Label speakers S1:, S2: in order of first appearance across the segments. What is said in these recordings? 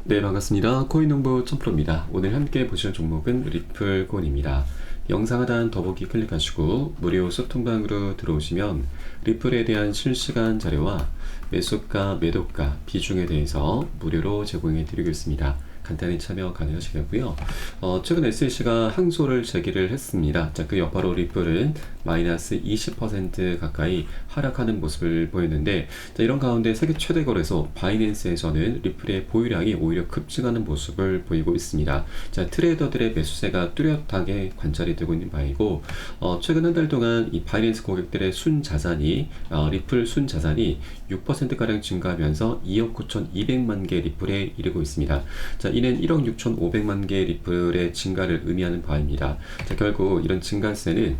S1: 네, 반갑습니다. 코인농부 천프로입니다. 오늘 함께 보실 종목은 리플코인입니다. 영상 하단 더보기 클릭하시고 무료 소통방으로 들어오시면 리플에 대한 실시간 자료와 매수가, 매도가, 비중에 대해서 무료로 제공해 드리고 있습니다. 간단히 참여 가능하시겠고요. 최근 SLC가 항소를 제기를 했습니다. 자, 그 여파로 리플은 마이너스 20% 가까이 하락하는 모습을 보였는데, 자, 이런 가운데 세계 최대 거래소 바이낸스에서는 리플의 보유량이 오히려 급증하는 모습을 보이고 있습니다. 자, 트레이더들의 매수세가 뚜렷하게 관찰이 되고 있는 바이고, 최근 한 달 동안 이 바이낸스 고객들의 순자산이 리플 순자산이 6%가량 증가하면서 2억 9,200만 개 리플에 이르고 있습니다. 자, 이는 1억 6,500만 개 리플의 증가를 의미하는 바입니다. 자, 결국 이런 증가세는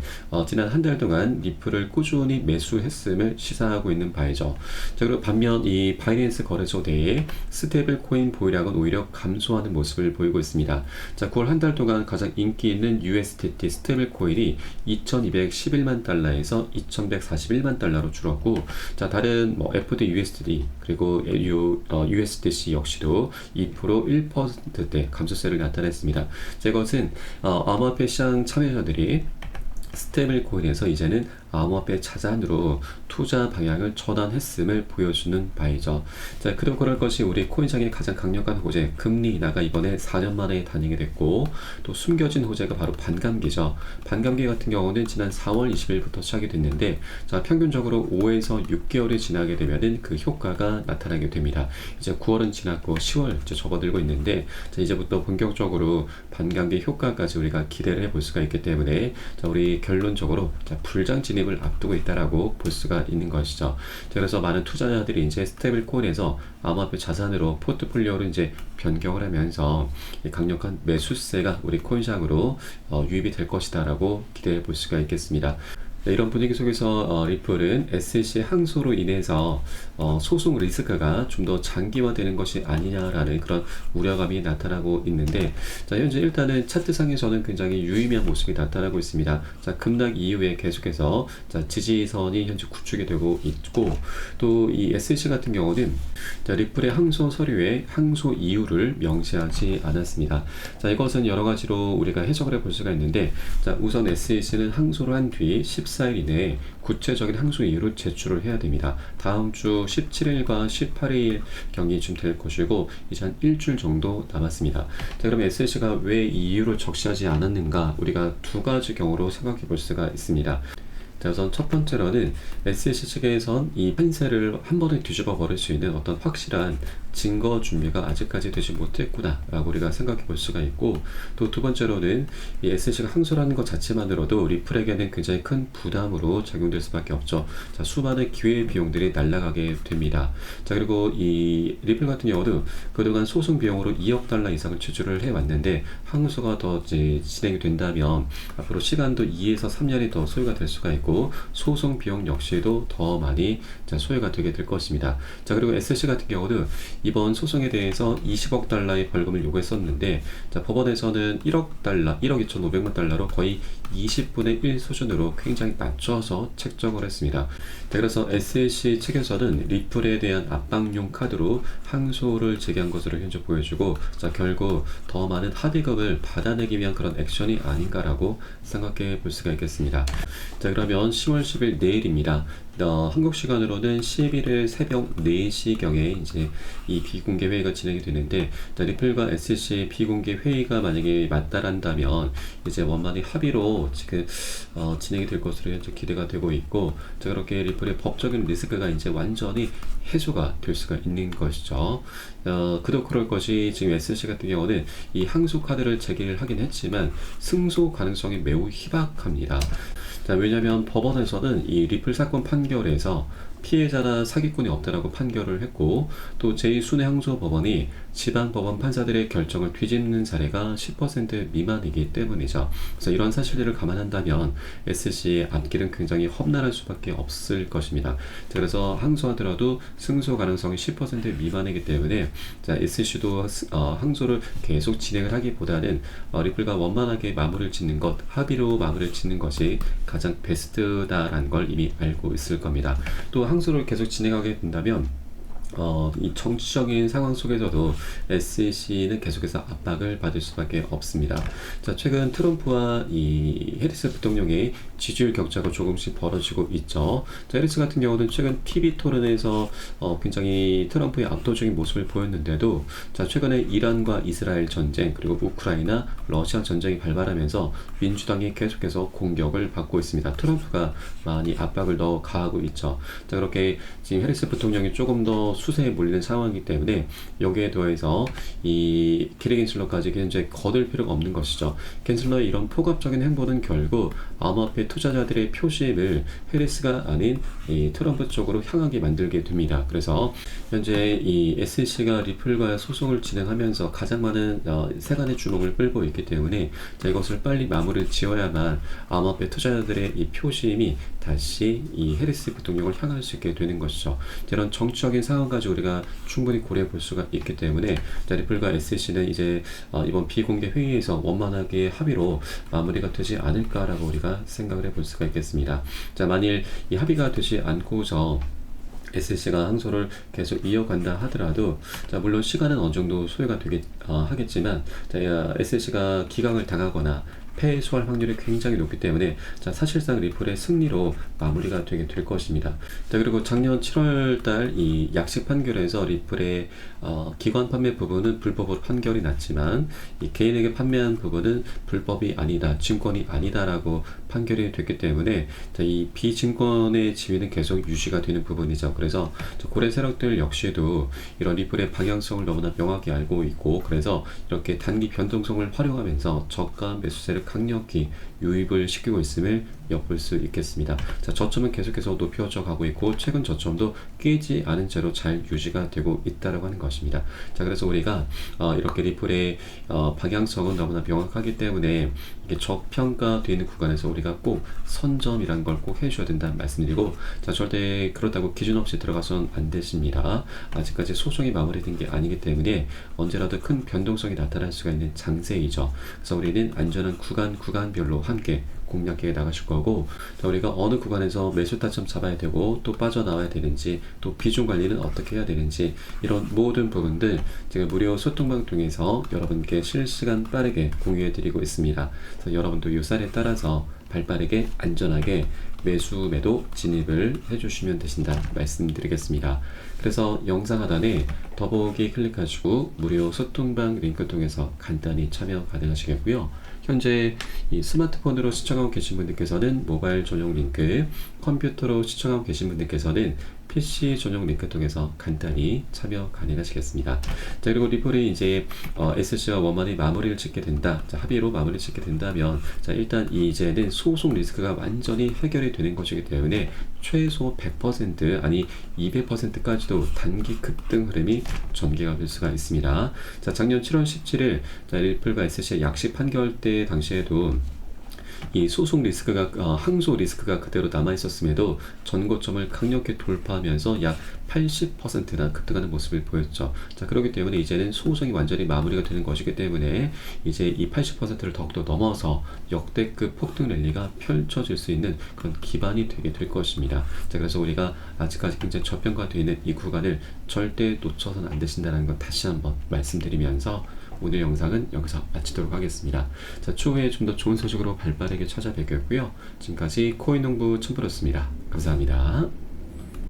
S1: 지난 한 달 동안 리플을 꾸준히 매수했음을 시사하고 있는 바이죠. 자, 그리고 반면 이 바이낸스 거래소 내에 스테이블 코인 보유량은 오히려 감소하는 모습을 보이고 있습니다. 자, 9월 한 달 동안 가장 인기 있는 USDT 스테이블 코인이 2,211만 달러에서 2,141만 달러로 줄었고, 자, 다른 FDUSD 그리고 USDC 역시도 2%, 1%대 감소세를 나타냈습니다. 자, 이것은 암호화폐 시장 참여자들이 스테이블 코인에서 이제는 암호화폐 자산으로 투자 방향을 전환했음을 보여주는 바이죠. 자, 그럴 것이 우리 코인장의 가장 강력한 호재 금리 인하가 이번에 4년 만에 단행이 됐고, 또 숨겨진 호재가 바로 반감기죠. 반감기 같은 경우는 지난 4월 20일부터 시작이 됐는데, 자, 평균적으로 5에서 6개월이 지나게 되면은 그 효과가 나타나게 됩니다. 이제 9월은 지났고 10월 이제 접어들고 있는데, 자, 이제부터 본격적으로 반감기 효과까지 우리가 기대를 해볼 수가 있기 때문에, 자, 우리 결론적으로 불장 진입을 앞두고 있다라고 볼 수가 있는 것이죠. 그래서 많은 투자자들이 이제 스테이블 코인에서 암호화폐 자산으로 포트폴리오를 이제 변경을 하면서 강력한 매수세가 우리 코인장으로 유입이 될 것이다라고 기대해 볼 수가 있겠습니다. 네, 이런 분위기 속에서 리플은 SEC 항소로 인해서 소송 리스크가 좀 더 장기화되는 것이 아니냐라는 그런 우려감이 나타나고 있는데, 자, 현재 일단은 차트상에서는 굉장히 유의미한 모습이 나타나고 있습니다. 자, 급락 이후에 계속해서 자, 지지선이 현재 구축이 되고 있고, 또 이 SEC 같은 경우는 자, 리플의 항소 서류에 항소 이유를 명시하지 않았습니다. 자, 이것은 여러 가지로 우리가 해석을 해볼 수가 있는데, 자, 우선 SEC는 항소를 한 뒤 14일 이내에 구체적인 항소 이유를 제출을 해야 됩니다. 다음 주 17일과 18일 경이쯤 될 것이고, 이제 한 일주일 정도 남았습니다. 자, 그럼 SEC가 왜 이 이유를 적시하지 않았는가, 우리가 두 가지 경우로 생각해 볼 수가 있습니다. 자, 우선 첫 번째로는 SEC 측에선 이 판세를 한 번에 뒤집어 버릴 수 있는 어떤 확실한 증거 준비가 아직까지 되지 못했구나 라고 우리가 생각해 볼 수가 있고, 또 두 번째로는 이 SEC가 항소라는 것 자체만으로도 리플에게는 굉장히 큰 부담으로 작용될 수밖에 없죠. 자, 수많은 기회 비용들이 날아가게 됩니다. 자, 그리고 이 리플 같은 경우도 그동안 소송 비용으로 2억 달러 이상을 지출을 해왔는데, 항소가 더 이제 진행이 된다면 앞으로 시간도 2에서 3년이 더 소요가 될 수가 있고, 소송 비용 역시도 더 많이 소요가 되게 될 것입니다. 자, 그리고 SEC 같은 경우도 이번 소송에 대해서 20억 달러의 벌금을 요구했었는데, 자, 법원에서는 1억 달러, 1억 2,500만 달러로 거의 20분의 1 수준으로 굉장히 낮춰서 책정을 했습니다. 자, 그래서 SEC 측에서는 리플에 대한 압박용 카드로 항소를 제기한 것으로 현재 보여주고, 자, 결국 더 많은 합의금을 받아내기 위한 그런 액션이 아닌가라고 생각해 볼 수가 있겠습니다. 자, 그러면 10월 10일 내일입니다. 한국 시간으로는 11일 새벽 4시경에 이제 이 비공개 회의가 진행이 되는데, 자, 리플과 SEC 비공개 회의가 만약에 맞다란다면 이제 원만히 합의로 지금 진행이 될 것으로 현재 기대가 되고 있고, 자, 그렇게 리플의 법적인 리스크가 이제 완전히 해소가 될 수가 있는 것이죠. 그도 그럴 것이 지금 SEC 같은 경우는 이 항소 카드를 제기를 하긴 했지만 승소 가능성이 매우 희박합니다. 자, 왜냐하면 법원에서는 이 리플 사건 판결에서 피해자나 사기꾼이 없다라고 판결을 했고, 또 제2순회항소법원이 지방법원 판사들의 결정을 뒤집는 사례가 10% 미만이기 때문이죠. 그래서 이런 사실들을 감안한다면 SEC의 앞길은 굉장히 험난할 수밖에 없을 것입니다. 그래서 항소하더라도 승소 가능성이 10% 미만이기 때문에, 자, SEC도 항소를 계속 진행을 하기보다는 리플과 원만하게 마무리를 짓는 것, 합의로 마무리를 짓는 것이 가장 베스트다라는 걸 이미 알고 있을 겁니다. 또 항소를 계속 진행하게 된다면 이 정치적인 상황 속에서도 SEC는 계속해서 압박을 받을 수밖에 없습니다. 자, 최근 트럼프와 이 해리스 부통령의 지지율 격차가 조금씩 벌어지고 있죠. 자, 해리스 같은 경우는 최근 TV 토론에서 굉장히 트럼프의 압도적인 모습을 보였는데도, 자, 최근에 이란과 이스라엘 전쟁, 그리고 우크라이나, 러시아 전쟁이 발발하면서 민주당이 계속해서 공격을 받고 있습니다. 트럼프가 많이 압박을 더 가하고 있죠. 자, 그렇게 지금 해리스 부통령이 조금 더 수세에 몰리는 상황이기 때문에 여기에 더해서 이 키리 갠슬러까지 현재 거들 필요가 없는 것이죠. 갠슬러의 이런 폭압적인 행보는 결국 암호화폐 투자자들의 표심을 해리스가 아닌 이 트럼프 쪽으로 향하게 만들게 됩니다. 그래서 현재 이 SEC가 리플과 소송을 진행하면서 가장 많은 세간의 주목을 끌고 있기 때문에, 자, 이것을 빨리 마무리를 지어야만 암호화폐 투자자들의 이 표심이 다시 이 해리스 부통령을 향할 수 있게 되는 것이죠. 이런 정치적인 상황까지 우리가 충분히 고려해 볼 수가 있기 때문에, 자, 리플과 SEC는 이제 이번 비공개 회의에서 원만하게 합의로 마무리가 되지 않을까라고 우리가 생각을 해볼 수가 있겠습니다. 자, 만일 이 합의가 되지 않고서 SEC가 항소를 계속 이어간다 하더라도, 자, 물론 시간은 어느 정도 소요가 하겠지만, 자, SEC가 기각을 당하거나 패소할 확률이 굉장히 높기 때문에, 자, 사실상 리플의 승리로 마무리가 되게 될 것입니다. 자, 그리고 작년 7월달 이 약식 판결에서 리플의 기관 판매 부분은 불법으로 판결이 났지만, 이 개인에게 판매한 부분은 불법이 아니다, 증권이 아니다라고 판결이 됐기 때문에, 자, 이 비증권의 지위는 계속 유지가 되는 부분이죠. 그래서 고래 세력들 역시도 이런 리플의 방향성을 너무나 명확히 알고 있고, 그래서 이렇게 단기 변동성을 활용하면서 저가 매수세를 강력히 유입을 시키고 있음을 엿볼 수 있겠습니다. 자, 저점은 계속해서 높여져 가고 있고, 최근 저점도 깨지 않은 채로 잘 유지가 되고 있다라고 하는 것입니다. 자, 그래서 우리가 이렇게 리플의 방향성은 너무나 명확하기 때문에 이게 저평가되는 구간에서 우리가 꼭 선점이란 걸 꼭 해줘야 된다는 말씀드리고, 자, 절대 그렇다고 기준 없이 들어가서는 안 되십니다. 아직까지 소송이 마무리된 게 아니기 때문에 언제라도 큰 변동성이 나타날 수가 있는 장세이죠. 그래서 우리는 안전한 구간별로 함께 공략해 나가실 거고, 자, 우리가 어느 구간에서 매수 타점 잡아야 되고 또 빠져나와야 되는지, 또 비중 관리는 어떻게 해야 되는지, 이런 모든 부분들 제가 무료 소통방 통해서 여러분께 실시간 빠르게 공유해 드리고 있습니다. 그래서 여러분도 이 쌀에 따라서 발빠르게 안전하게 매수 매도 진입을 해주시면 되신다 말씀드리겠습니다. 그래서 영상 하단에 더보기 클릭하시고 무료 소통방 링크 통해서 간단히 참여 가능하시겠고요. 현재 이 스마트폰으로 시청하고 계신 분들께서는 모바일 전용 링크, 컴퓨터로 시청하고 계신 분들께서는 PC 전용 링크 통해서 간단히 참여 가능하시겠습니다. 자, 그리고 리플이 이제 SC와 원만히 마무리를 짓게 된다. 자, 합의로 마무리를 짓게 된다면, 자, 일단 이제는 소송 리스크가 완전히 해결이 되는 것이기 때문에 최소 100% 아니 200%까지도 단기 급등 흐름이 전개가 될 수가 있습니다. 자, 작년 7월 17일 자, 리플과 SC의 약식 판결 때 당시에도 이 소송 리스크가 항소 리스크가 그대로 남아 있었음에도 전고점을 강력히 돌파하면서 약 80%나 급등하는 모습을 보였죠. 자, 그렇기 때문에 이제는 소송이 완전히 마무리가 되는 것이기 때문에 이제 이 80%를 더욱더 넘어서 역대급 폭등 랠리가 펼쳐질 수 있는 그런 기반이 되게 될 것입니다. 자, 그래서 우리가 아직까지 굉장히 저평가되어 있는 이 구간을 절대 놓쳐서는 안 되신다는 것 다시 한번 말씀드리면서 오늘 영상은 여기서 마치도록 하겠습니다. 자, 추후에 좀 더 좋은 소식으로 발빠르게 찾아뵙겠고요. 지금까지 코인농부 첨프로였습니다. 감사합니다.